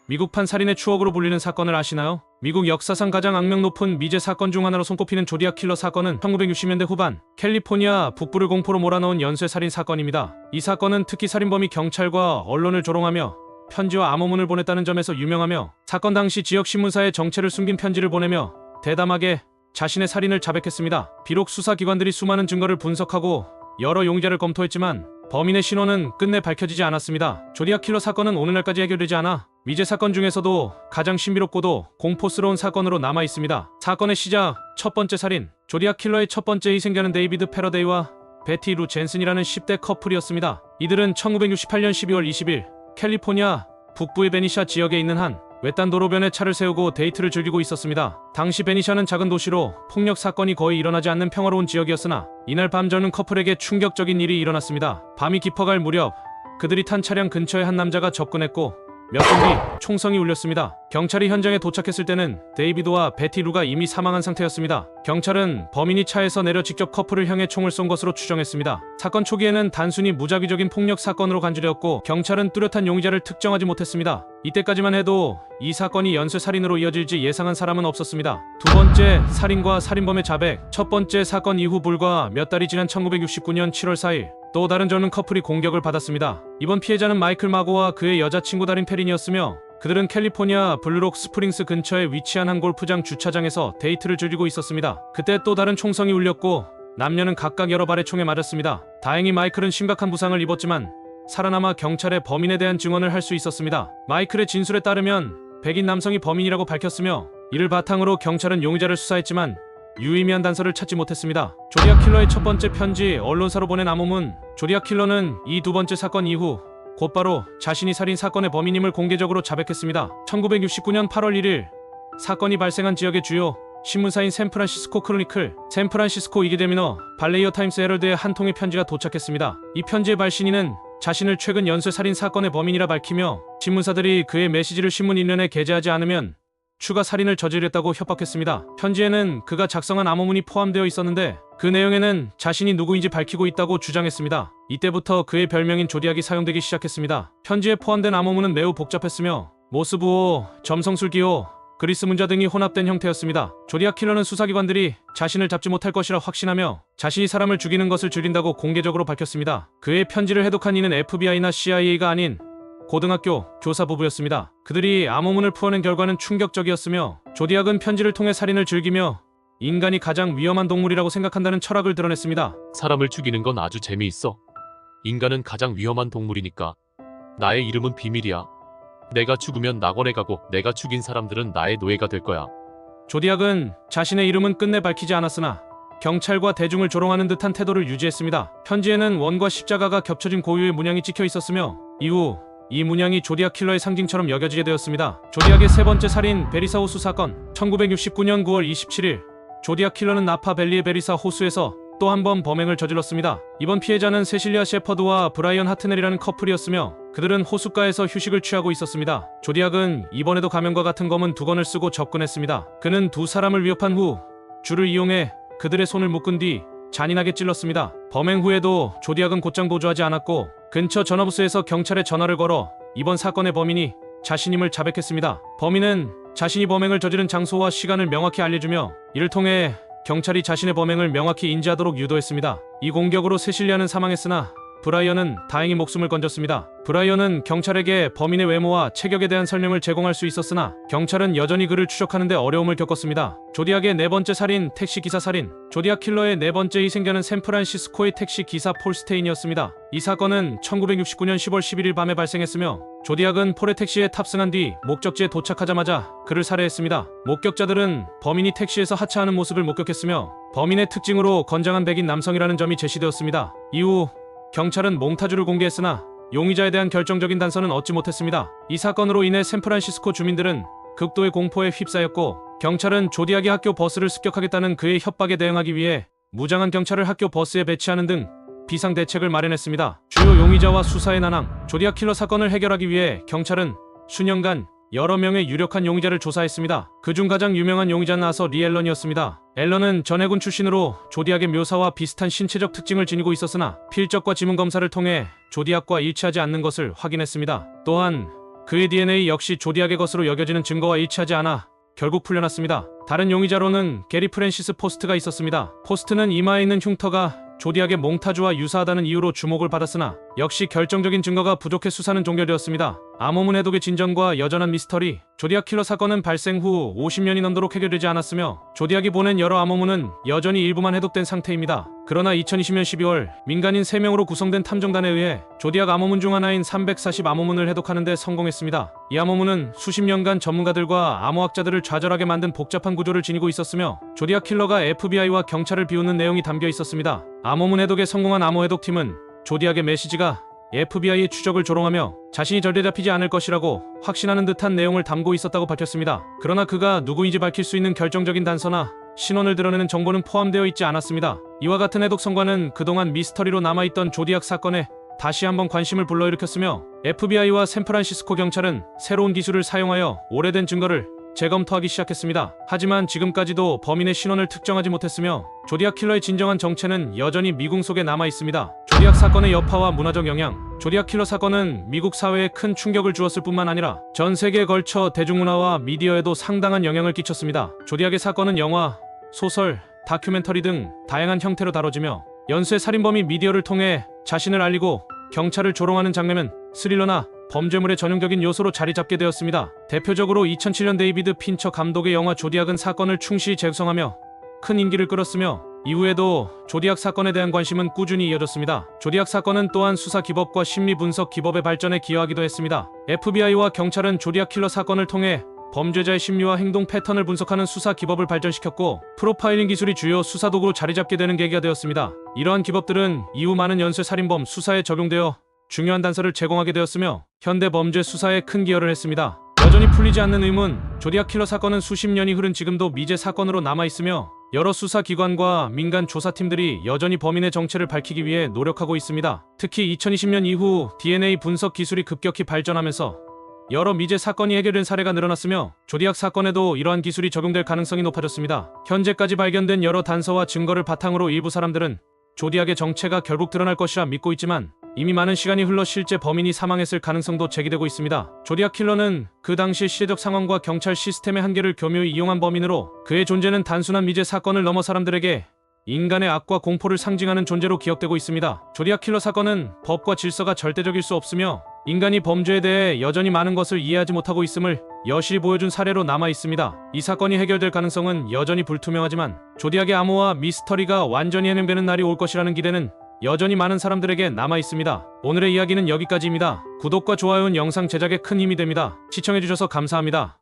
미국판 살인의 추억으로 불리는 사건을 아시나요? 미국 역사상 가장 악명 높은 미제 사건 중 하나로 손꼽히는 조디악 킬러 사건은 1960년대 후반 캘리포니아 북부를 공포로 몰아넣은 연쇄 살인 사건입니다. 이 사건은 특히 살인범이 경찰과 언론을 조롱하며 편지와 암호문을 보냈다는 점에서 유명하며, 사건 당시 지역 신문사에 정체를 숨긴 편지를 보내며 대담하게 자신의 살인을 자백했습니다. 비록 수사기관들이 수많은 증거를 분석하고 여러 용의자를 검토했지만 범인의 신원은 끝내 밝혀지지 않았습니다. 조디악 킬러 사건은 오늘날까지 해결되지 않아 미제 사건 중에서도 가장 신비롭고도 공포스러운 사건으로 남아 있습니다. 사건의 시작, 첫 번째 살인. 조디악 킬러의 첫 번째 희생자는 데이비드 패러데이와 베티 루 젠슨이라는 10대 커플이었습니다. 이들은 1968년 12월 20일 캘리포니아 북부의 베니샤 지역에 있는 한 외딴 도로변에 차를 세우고 데이트를 즐기고 있었습니다. 당시 베니샤는 작은 도시로 폭력 사건이 거의 일어나지 않는 평화로운 지역이었으나 이날 밤 젊은 커플에게 충격적인 일이 일어났습니다. 밤이 깊어갈 무렵 그들이 탄 차량 근처에 한 남자가 접근했고 몇 분 뒤 총성이 울렸습니다. 경찰이 현장에 도착했을 때는 데이비드와 베티 루가 이미 사망한 상태였습니다. 경찰은 범인이 차에서 내려 직접 커플을 향해 총을 쏜 것으로 추정했습니다. 사건 초기에는 단순히 무작위적인 폭력 사건으로 간주되었고 경찰은 뚜렷한 용의자를 특정하지 못했습니다. 이때까지만 해도 이 사건이 연쇄 살인으로 이어질지 예상한 사람은 없었습니다. 두 번째 살인과 살인범의 자백. 첫 번째 사건 이후 불과 몇 달이 지난 1969년 7월 4일 또 다른 젊은 커플이 공격을 받았습니다. 이번 피해자는 마이클 마고와 그의 여자친구 달인 페린이었으며 그들은 캘리포니아 블루록 스프링스 근처에 위치한 한 골프장 주차장에서 데이트를 즐기고 있었습니다. 그때 또 다른 총성이 울렸고 남녀는 각각 여러 발의 총에 맞았습니다. 다행히 마이클은 심각한 부상을 입었지만 살아남아 경찰에 범인에 대한 증언을 할 수 있었습니다. 마이클의 진술에 따르면 백인 남성이 범인이라고 밝혔으며 이를 바탕으로 경찰은 용의자를 수사했지만 유의미한 단서를 찾지 못했습니다. 조디악 킬러의 첫 번째 편지, 언론사로 보낸 암호문. 조디악 킬러는 이 두 번째 사건 이후 곧바로 자신이 살인 사건의 범인임을 공개적으로 자백했습니다. 1969년 8월 1일 사건이 발생한 지역의 주요 신문사인 샌프란시스코 크로니클, 샌프란시스코 이기데미너, 발레이어 타임스 헤럴드의 한 통의 편지가 도착했습니다. 이 편지의 발신인은 자신을 최근 연쇄 살인 사건의 범인이라 밝히며 신문사들이 그의 메시지를 신문 인면에 게재하지 않으면 추가 살인을 저지르겠다고 협박했습니다. 편지에는 그가 작성한 암호문이 포함되어 있었는데 그 내용에는 자신이 누구인지 밝히고 있다고 주장했습니다. 이때부터 그의 별명인 조디악이 사용되기 시작했습니다. 편지에 포함된 암호문은 매우 복잡했으며 모스부호, 점성술기호, 그리스 문자 등이 혼합된 형태였습니다. 조디악 킬러는 수사기관들이 자신을 잡지 못할 것이라 확신하며 자신이 사람을 죽이는 것을 줄인다고 공개적으로 밝혔습니다. 그의 편지를 해독한 이는 FBI나 CIA가 아닌 고등학교 교사부부였습니다. 그들이 암호문을 풀어낸 결과는 충격적이었으며 조디악은 편지를 통해 살인을 즐기며 인간이 가장 위험한 동물이라고 생각한다는 철학을 드러냈습니다. 사람을 죽이는 건 아주 재미있어. 인간은 가장 위험한 동물이니까. 나의 이름은 비밀이야. 내가 죽으면 낙원에 가고 내가 죽인 사람들은 나의 노예가 될 거야. 조디악은 자신의 이름은 끝내 밝히지 않았으나 경찰과 대중을 조롱하는 듯한 태도를 유지했습니다. 편지에는 원과 십자가가 겹쳐진 고유의 문양이 찍혀 있었으며 이후 이 문양이 조디악 킬러의 상징처럼 여겨지게 되었습니다. 조디악의 세 번째 살인, 베리사 호수 사건. 1969년 9월 27일 조디악 킬러는 나파밸리의 베리사 호수에서 또 한 번 범행을 저질렀습니다. 이번 피해자는 세실리아 셰퍼드와 브라이언 하트넬이라는 커플이었으며 그들은 호숫가에서 휴식을 취하고 있었습니다. 조디악은 이번에도 가면과 같은 검은 두건을 쓰고 접근했습니다. 그는 두 사람을 위협한 후 줄을 이용해 그들의 손을 묶은 뒤 잔인하게 찔렀습니다. 범행 후에도 조디악은 곧장 도주하지 않았고 근처 전화부스에서 경찰에 전화를 걸어 이번 사건의 범인이 자신임을 자백했습니다. 범인은 자신이 범행을 저지른 장소와 시간을 명확히 알려주며 이를 통해 경찰이 자신의 범행을 명확히 인지하도록 유도했습니다. 이 공격으로 세실리아는 사망했으나 브라이언은 다행히 목숨을 건졌습니다. 브라이언은 경찰에게 범인의 외모와 체격에 대한 설명을 제공할 수 있었으나 경찰은 여전히 그를 추적하는데 어려움을 겪었습니다. 조디악의 네 번째 살인, 택시기사 살인. 조디악 킬러의 네 번째 희생자는 샌프란시스코의 택시기사 폴 스테인이었습니다. 이 사건은 1969년 10월 11일 밤에 발생했으며 조디악은 폴의 택시에 탑승한 뒤 목적지에 도착하자마자 그를 살해했습니다. 목격자들은 범인이 택시에서 하차하는 모습을 목격했으며 범인의 특징으로 건장한 백인 남성이라는 점이 제시되었습니다. 이후 경찰은 몽타주를 공개했으나 용의자에 대한 결정적인 단서는 얻지 못했습니다. 이 사건으로 인해 샌프란시스코 주민들은 극도의 공포에 휩싸였고 경찰은 조디악이 학교 버스를 습격하겠다는 그의 협박에 대응하기 위해 무장한 경찰을 학교 버스에 배치하는 등 비상대책을 마련했습니다. 주요 용의자와 수사의 난항. 조디악 킬러 사건을 해결하기 위해 경찰은 수년간 여러 명의 유력한 용의자를 조사했습니다. 그중 가장 유명한 용의자는 아서 리 앨런이었습니다. 앨런은 전 해군 출신으로 조디악의 묘사와 비슷한 신체적 특징을 지니고 있었으나 필적과 지문 검사를 통해 조디악과 일치하지 않는 것을 확인했습니다. 또한 그의 DNA 역시 조디악의 것으로 여겨지는 증거와 일치하지 않아 결국 풀려났습니다. 다른 용의자로는 게리 프랜시스 포스트가 있었습니다. 포스트는 이마에 있는 흉터가 조디악의 몽타주와 유사하다는 이유로 주목을 받았으나 역시 결정적인 증거가 부족해 수사는 종결되었습니다. 암호문 해독의 진전과 여전한 미스터리. 조디악 킬러 사건은 발생 후 50년이 넘도록 해결되지 않았으며 조디악이 보낸 여러 암호문은 여전히 일부만 해독된 상태입니다. 그러나 2020년 12월 민간인 3명으로 구성된 탐정단에 의해 조디악 암호문 중 하나인 340 암호문을 해독하는 데 성공했습니다. 이 암호문은 수십 년간 전문가들과 암호학자들을 좌절하게 만든 복잡한 구조를 지니고 있었으며 조디악 킬러가 FBI와 경찰을 비웃는 내용이 담겨 있었습니다. 암호문 해독에 성공한 암호 해독팀은 조디악의 메시지가 FBI의 추적을 조롱하며 자신이 절대 잡히지 않을 것이라고 확신하는 듯한 내용을 담고 있었다고 밝혔습니다. 그러나 그가 누구인지 밝힐 수 있는 결정적인 단서나 신원을 드러내는 정보는 포함되어 있지 않았습니다. 이와 같은 해독 성과는 그동안 미스터리로 남아있던 조디악 사건에 다시 한번 관심을 불러일으켰으며 FBI와 샌프란시스코 경찰은 새로운 기술을 사용하여 오래된 증거를 재검토하기 시작했습니다. 하지만 지금까지도 범인의 신원을 특정하지 못했으며 조디악 킬러의 진정한 정체는 여전히 미궁 속에 남아있습니다. 조디악 사건의 여파와 문화적 영향. 조디악 킬러 사건은 미국 사회에 큰 충격을 주었을 뿐만 아니라 전 세계에 걸쳐 대중문화와 미디어에도 상당한 영향을 끼쳤습니다. 조디악의 사건은 영화, 소설, 다큐멘터리 등 다양한 형태로 다뤄지며 연쇄 살인범이 미디어를 통해 자신을 알리고 경찰을 조롱하는 장면은 스릴러나 범죄물의 전형적인 요소로 자리 잡게 되었습니다. 대표적으로 2007년 데이비드 핀처 감독의 영화 조디악은 사건을 충실히 재구성하며 큰 인기를 끌었으며 이후에도 조디악 사건에 대한 관심은 꾸준히 이어졌습니다. 조디악 사건은 또한 수사 기법과 심리 분석 기법의 발전에 기여하기도 했습니다. FBI와 경찰은 조디악 킬러 사건을 통해 범죄자의 심리와 행동 패턴을 분석하는 수사 기법을 발전시켰고 프로파일링 기술이 주요 수사 도구로 자리 잡게 되는 계기가 되었습니다. 이러한 기법들은 이후 많은 연쇄 살인범 수사에 적용되어 중요한 단서를 제공하게 되었으며 현대 범죄 수사에 큰 기여를 했습니다. 여전히 풀리지 않는 의문. 조디악 킬러 사건은 수십 년이 흐른 지금도 미제 사건으로 남아있으며 여러 수사기관과 민간 조사팀들이 여전히 범인의 정체를 밝히기 위해 노력하고 있습니다. 특히 2020년 이후 DNA 분석 기술이 급격히 발전하면서 여러 미제 사건이 해결된 사례가 늘어났으며 조디악 사건에도 이러한 기술이 적용될 가능성이 높아졌습니다. 현재까지 발견된 여러 단서와 증거를 바탕으로 일부 사람들은 조디악의 정체가 결국 드러날 것이라 믿고 있지만 이미 많은 시간이 흘러 실제 범인이 사망했을 가능성도 제기되고 있습니다. 조디악 킬러는 그 당시 시대적 상황과 경찰 시스템의 한계를 교묘히 이용한 범인으로 그의 존재는 단순한 미제 사건을 넘어 사람들에게 인간의 악과 공포를 상징하는 존재로 기억되고 있습니다. 조디악 킬러 사건은 법과 질서가 절대적일 수 없으며 인간이 범죄에 대해 여전히 많은 것을 이해하지 못하고 있음을 여실히 보여준 사례로 남아 있습니다. 이 사건이 해결될 가능성은 여전히 불투명하지만 조디악의 암호와 미스터리가 완전히 해명되는 날이 올 것이라는 기대는 여전히 많은 사람들에게 남아 있습니다. 오늘의 이야기는 여기까지입니다. 구독과 좋아요는 영상 제작에 큰 힘이 됩니다. 시청해주셔서 감사합니다.